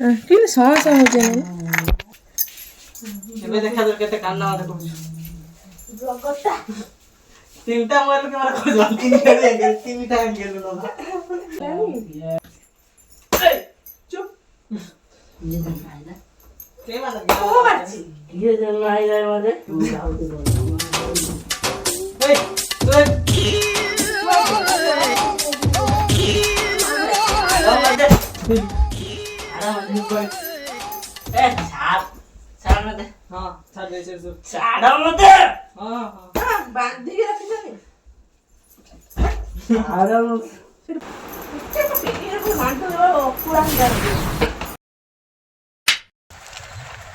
कि साहस हो जाए ଏବେ ଦେଖା ଦର କେତେ କାନ୍ନା ମତେ କହୁଛୁ ଜଗତା ତିନିଟା ମୋବାଇଲ କ୍ୟାମେରା କହୁଛୁ ତିନିଟା ଏଙ୍ଗେଲ ତିନିଟା ଏଙ୍ଗେଲ ନବା ଚୁପ ये तो आइला के माने को बाची ये जन आइला मते तू जाऊ दे ए छाप छाड़ मत हां छाड़ दे से छाड़ मत हां हां बांध के रख दे छाड़ मत फिर कितने को पेटी को मार दो पूरा कर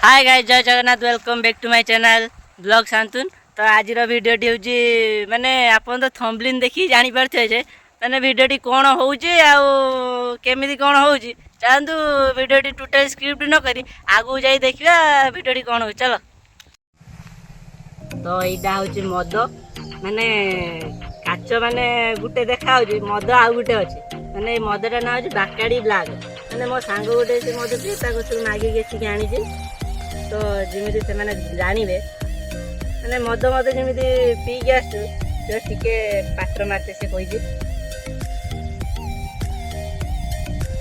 hi guys Jai Jagannath welcome back to my channel blog शांतुन। तो आज भिडियोटी हूँ माने आपन तो थंबनेल देखी जानी पारथे जे माने भिडियोटी कौन होउची आ केमिति कौन होउची चाहतु भिडियोटी टोटल स्क्रिप्ट न करी आगु जाई देखिया भिडियोटी कौन हो चलो। तो एटा हूँ मद माने काच माने गुटे देखा हो मद आ गुटे अच्छे माने मदटा ना हूँ बाकाड़ी ब्लाक माने मो सांग गुटे से मद पी मागिक एसिक आनी तो जमी से मैंने जानवे मैंने मद मद जमी पीक आसु टे पात्र मारते से कही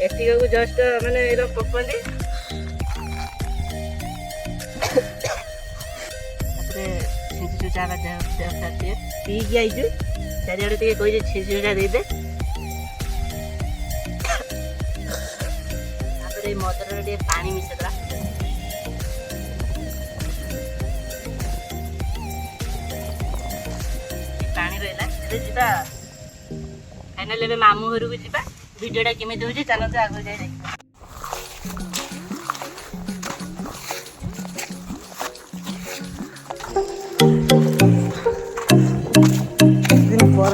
एतिक को जस्ट मैंने पकंदी छींचुचा पीक आईचु चारिड़े टे कही छींचुचा देदे मदर टे पानी मिसेदा पानी रहा फाइनाल मामू घर को जा भिडटा केमी हो चलते आगे जाए देखा दिन पर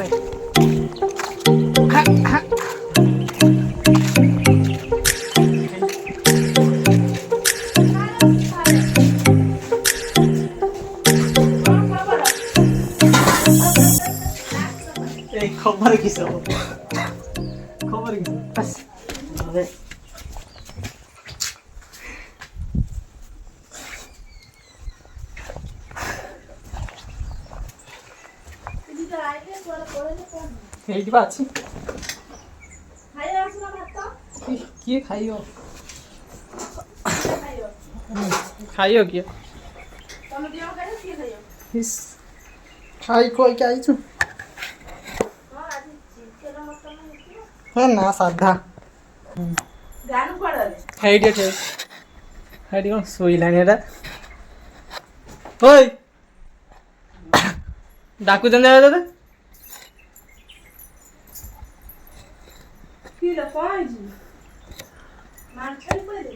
खबर की सब खबर की बस अबे एठी बाछि खाइ आसना भात की खाइयो खाइयो की तमे दियो करे की खाइयो इस खाइ कोई के आइछु है ना साधा गानु पड़ले हेडी छे हेडी कोन सोइलानी एटा ओय डाकू जंदे दादा की रे पाइजी मार छई पड़े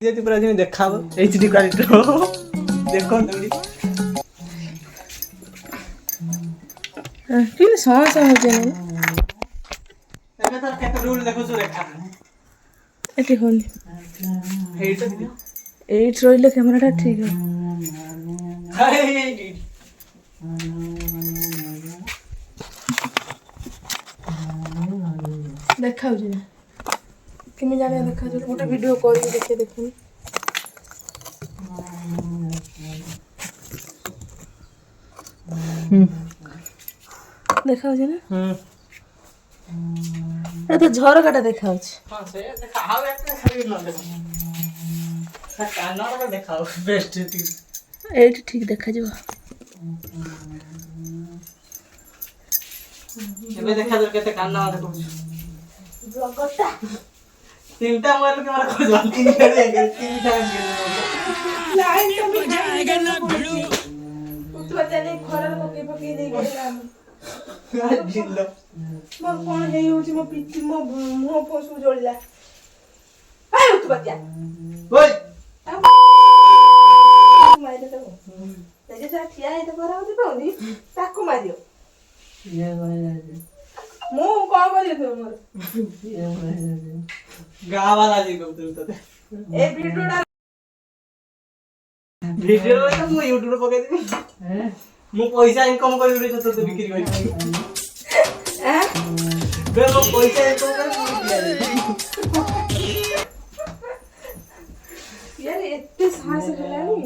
ये तो प्राजी में देखा एचडी क्वालिटी देखो थोड़ी कि साहस हो जाए एबे तो केते रूल देखो जो रेखा एटी होनी एट एट रोइले कैमराटा ठीक है हाय देखा हो जे केमी जाने देखा जो गोटे वीडियो करी देखे देखनी ଦେଖାଉଛି ନା ହୁଁ ଏଟା ତ ଝରକାଟା ଦେଖାଉଛି। ହଁ ସେ ଦେଖା ଆଉ ଏତେ ଖାଲି ନ ଦେଖ କାନଟା ଦେଖାଉ ବେଷ୍ଟ ଏତିକି। ଏଇଠି ଠିକ ଦେଖାଯିବ। ଏବେ ଦେଖାଯାଉ କେତେ କାନ ଦେଖୁଛୁ। ବ୍ଲଗରଟା ତିନିଟା ମୋବାଇଲ କ୍ୟାମେରା ଖୋଜ ତିନିଟା ତିନିଟା ଲାଇନଟା ବି ପଡୁଛି। ଉତ୍ତୁପାତିଆ ନେଇ ଖରାରେ ପକେଇ ପକେଇ ନେଇ ଗଲା। ଜିଲ୍ଲା ମୋର କଣ ହେଇଯାଉଛି ମୋ ପିଠି ମୋ ମୁହଁ ଫୁହ ସବୁ ଜଳିଲା। ହାଇ ଉତ୍ତୁପାତିଆ ଓଇ ମାଇଲେ ତାକୁ ସେ ଯେ ଠିଆ ହେଇତେ କରାଉଛି ପାଉନି ତାକୁ ମାରିବ। ମୁଁ କଣ କରିବି ମୋର ଗାଁ ବାଲା जी କହୁଥିଲି ତତେ ଏ ଭିଡିଓଟା ଭିଡିଓ ତ ମୁଁ ୟୁଟ୍ୟୁବରେ ପକେଇଦେବି। ମୁଁ ପଇସା ଇନକମ କରିବି ତତେ ବିକ୍ରି କରିବି। ବେ ମୁଁ ପଇସା ଇନକମ କରିବି। यार ଏତେ ସାହସ ହେଲାଣି।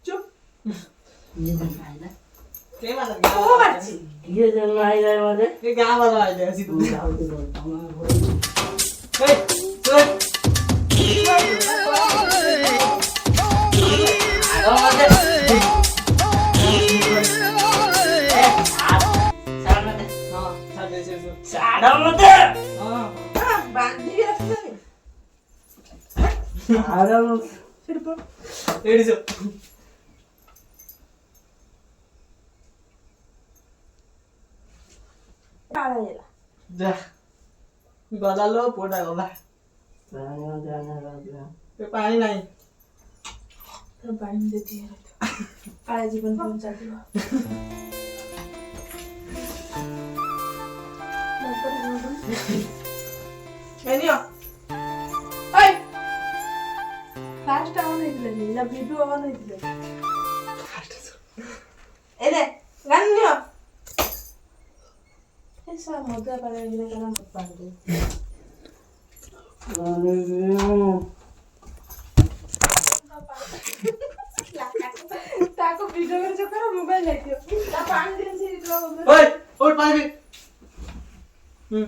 ଚୁପ के मार କଣ ମାରଛି ये जन्म आई जाए मुझे ये गांव वाला आ जाए ऐसी तू ए चल साड़ा मत हां ବାନ୍ଧି ରଖିଛନ୍ତି साड़ा मत ସେଠି ପଡ एडी जो କାଳ ହେଲା जा गला लो पोटा गला पानी नहीं ତ ପାଣି ଦେଇ କାଳ ଜୀବନ କଣ ଚାଲିବ। ଏନିଅ ଓଇ ଫାଷ୍ଟ ଅନ୍ ହେଇଥିଲେ ନା ଭିଡିଓ ଅନ୍ ହେଇଥିଲେ ଏନେ ଗାନ୍ନିଅ ଏସା ମଜା ପାରେ ଏନେ କାମ ପାରେ ତାକୁ ଭିଡିଓ କରି ଚକର ମୋବାଇଲ ଲାଗିବ ତା ପାଣି ଦିନ ସେ ओए उठ पानी पी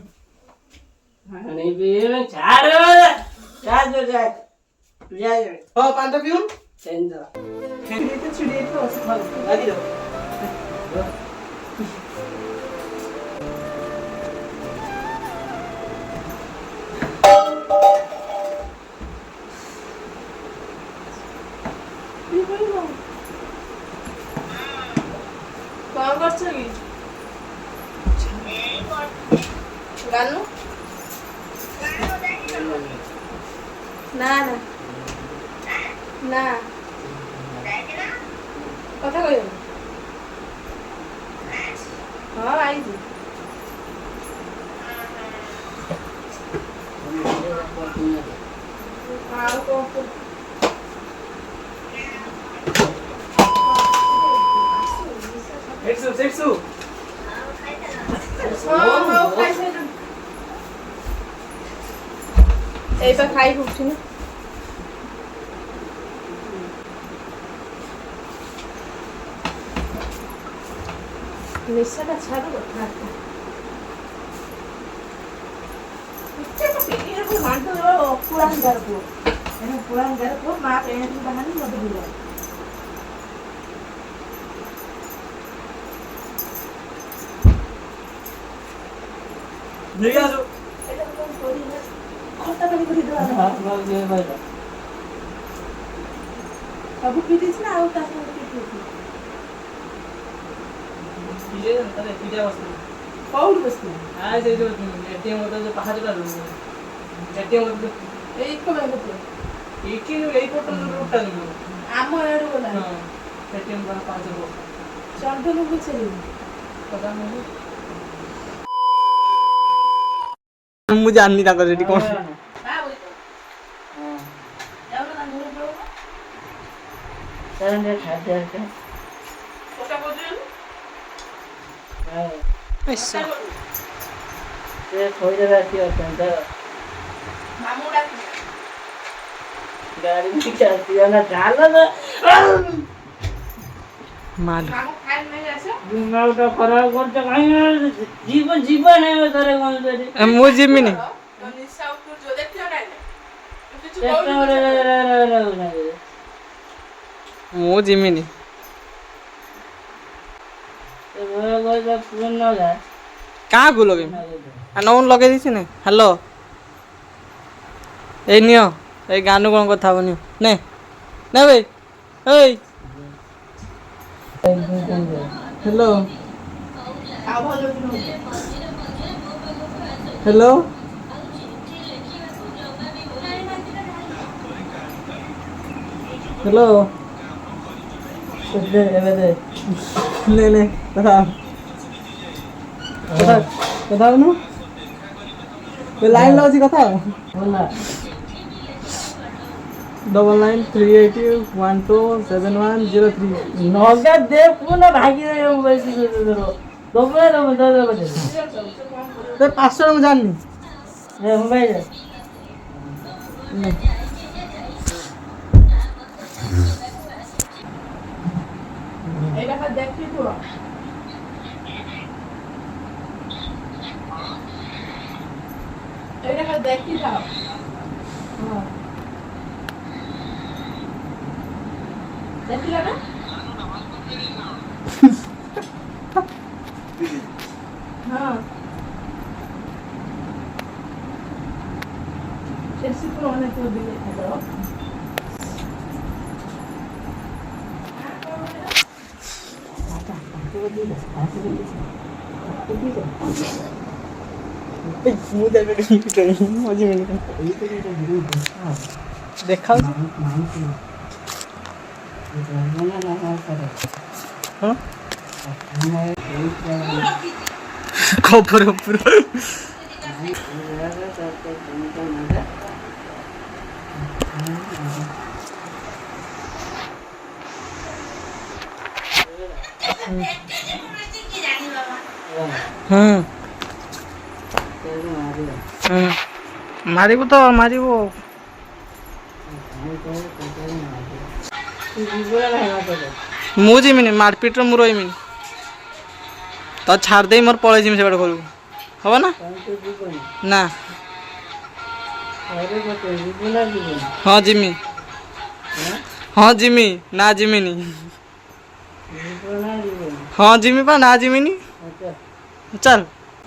पानी पी चार चार जो जाए जाए हां पानी तो पीऊं चेंज छिड़ी तो लगी दो କଣ କରୁଛ କି ଗାନୁ ନା ନା ନା କଥା କହିବ ହଁ ଆଇଛି ଆଉ କଣ सेक्सु এইটা খাই উঠছি না নিশাটা ছাড়ো হাতটা এরকম মানতে পুরান গারপো এরকম পুরান গারপো মা পেঁয়াজ বাহানি মতো দিল देखा जो এটা কোন করি না খটা পানি করে দাও हां मैं ये भाई ସବୁ ପିଟିଛି ନା ଆଉ ତା ସାଙ୍ଗେ ପିଟିଛି ये अंतर पिजा वस्तु କୋଉଠି ବସିଥିଲା हां से जो एटीएम होता जो पहाड़ का एटीएम होता ଏଇ କୋଉ ଲୋକ एक ही यही फोटो रूटा नहीं ଆମ ଏଡୁ ଗଲା हां एटीएम का 5 रुपए ଚଣ୍ଡନ ବୁଝେଇ पता नहीं ମୁଁ ଜାଣିନି ତାଙ୍କର ସେଠି କଣ ଗାଡି ଚାଲିଛି ନା ଚାଲ ମାଲ ମାମୁଁ ଖାଇ ନାହିଁ ଆସ ଦିମାଗଟା ଖରାପ କରୁଛ କାହିଁକି ଯିବ ନାହିଁ ଥରେ କଣ କରି ମୁଁ ଯିବିନି ତ ନିଶା ଉଠୁଛୁ ଦେଖିଲ ନାହିଁ କିଛି ଚେଷ୍ଟା କହୁନି ମୁଁ ଯିବିନି ଫୋନ ଲଗା କାହାକୁ ଲଗେଇବି ନଉନ ଲଗେଇ ଦେଇଛି ନା ହ୍ୟାଲୋ ଏଇ ନିଅ ଏଇ ଗାନୁ କ'ଣ କଥା ହବ ନିଅ ନେ ନେ ଭାଇ ଏଇ ହ୍ୟାଲୋ ଆଉ ଭଲ ନୁହଁ ହ୍ୟାଲୋ ହ୍ୟାଲୋ ଏବେ ଦେ ନେ ନେ କଥା କଥା କଥା ହଉନୁ ଲାଇନ୍ ଲାଗୁଛି କଥା ହବ ହେଲା 9938127103 ନଗା ଦେ ଫୋନ ଭାଗି ବେଶୀ ଦବୁ ପାସୱାର୍ଡ ମୁଁ ଜାଣିନି ମୋବାଇଲ ଏଇଟା ଖାଲି ଦେଖିଥିବ ଏଇଟା ଖାଲି ଦେଖିଥାଅ ହଁ ଦେଖିଲ ନା ହଁ ଏସି ପୁରା ଅନେକ ଦିନ ଦେଖାଯାଅ ମୁଁ ଦେଖାଉଛି ଖବର ଉପର ମାରିବୁ ତ ମାରିବୁ ମୁଁ ଯିବିନି ମାରପିଟରେ ମୁଁ ରହିବିନି ତ ଛାଡ଼ି ଦେଇ ମୋର ପଳେଇ ଯିବି ସେବାଟେ ଘରକୁ ହବ ନା ନା ହଁ ଯିମି ହଁ ଯିମି ନା ଯିମିନି ହଁ ଯିମି ପା ନା ଯିମିନି ଚାଲ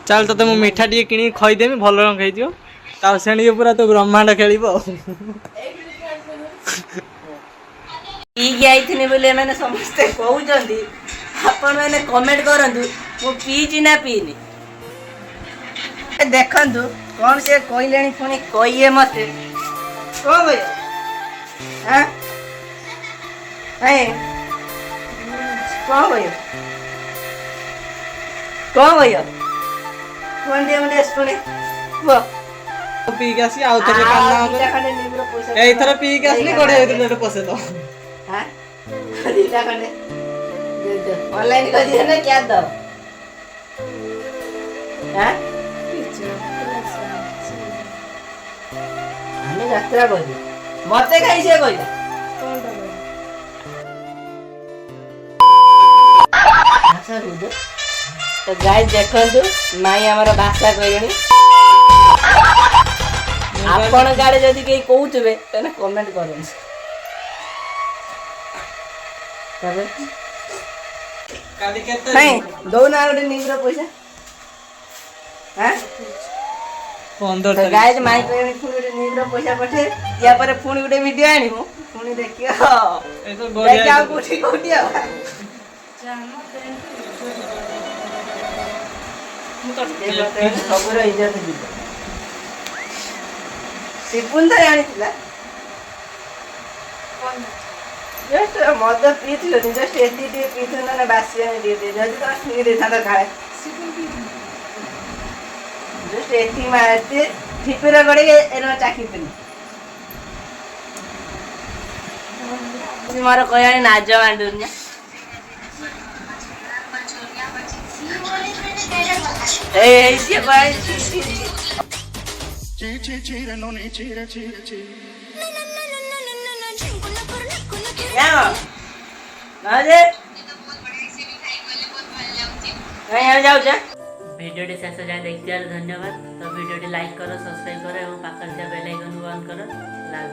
ଚାଲ ତତେ ମୁଁ ମିଠା ଟିକେ କିଣିକି ଖୋଇଦେମି ଭଲ ରଙ୍ଗ ହେଇଯିବ ତାଉ ସେଣିକି ପୁରା ତୁ ବ୍ରହ୍ମାଣ୍ଡ ଖେଳିବ ପିଇକି ଆଇଥିନି ବୋଲି ଏମାନେ ସମସ୍ତେ କହୁଛନ୍ତି ଆପଣମାନେ କମେଣ୍ଟ କରନ୍ତୁ ମୁଁ ପିଇଛି ନା ପିଇନି ଦେଖନ୍ତୁ କ'ଣ ସେ କହିଲେଣି ପୁଣି କହିବେ ମତେ କ'ଣ କହିବ ଆଁ କ'ଣ କହିବ କ'ଣ କହିବ କୁହ ଟିକେ ଶୁଣେ କୁହ ପିଇକି ଆସି ଆଉ ଥରେ ଏଇଥର ପିଇକି ଆସିଲି କୋଡେ ଭିତରେ ପଶେଇ ଦବ ଦିଟା ଖଣ୍ଡେ ଅନଲାଇନ କରିଦିଅ ନା କ୍ୟାସ୍ ଦବ ଆମେ ଯାତ୍ରା କରିବୁ ମତେ କାହିଁ ସେ କହିଲା ତ ଗାଈ ଦେଖନ୍ତୁ ମାଇଁ ଆମର ଭାଷା କହିଲେଣି ଆପଣଙ୍କ ଆଡେ ଯଦି କେହି କହୁଥିବେ ତାହେଲେ କମେଣ୍ଟ କରନ୍ତୁ ନାଇଁ ଦଉନା ଗୋଟେ ନିମ୍ର ପଇସା ଗାଈ ମାଇଁ କହିଲେଣି ପୁଣି ଗୋଟେ ନିମ୍ର ପଇସା ପଠେଇ ୟା ପରେ ପୁଣି ଗୋଟେ ଭିଡିଓ ଆଣିବୁ ପୁଣି ଦେଖିବ ଆଉ କୋଉଠି କୋଉଠି ଆଉ ସବୁର ଇଜ୍ଜତ ଯିବ ଶିବୁନ ତ ଆଣିଥିଲା ମଦ ପିଇଥିଲନି ଜଷ୍ଟ ଏତିକି ଟିକେ ପିଇଥିଲ ନା ବାସି ଆଣି ଟିକେ ଯଦି ତମେ ପିଇ ଦେଇଥାନ୍ତ ଖାଏ ଜଷ୍ଟ ଏତିକି ଠିପିର ଗଡ଼ିକି ଏର ଚାଖିଥିଲି ମୋର କହିବାଣି ନାଜ ମାଣ୍ଡୁନି ଏଇ ସିଏ यहाँ जाऊँ भिडियोटी शेष जाए देखिए धन्यवाद। तो भिडियोटी लाइक करो, सब्सक्राइब करो और पाखर बेल आइकन ऑन करो। लाल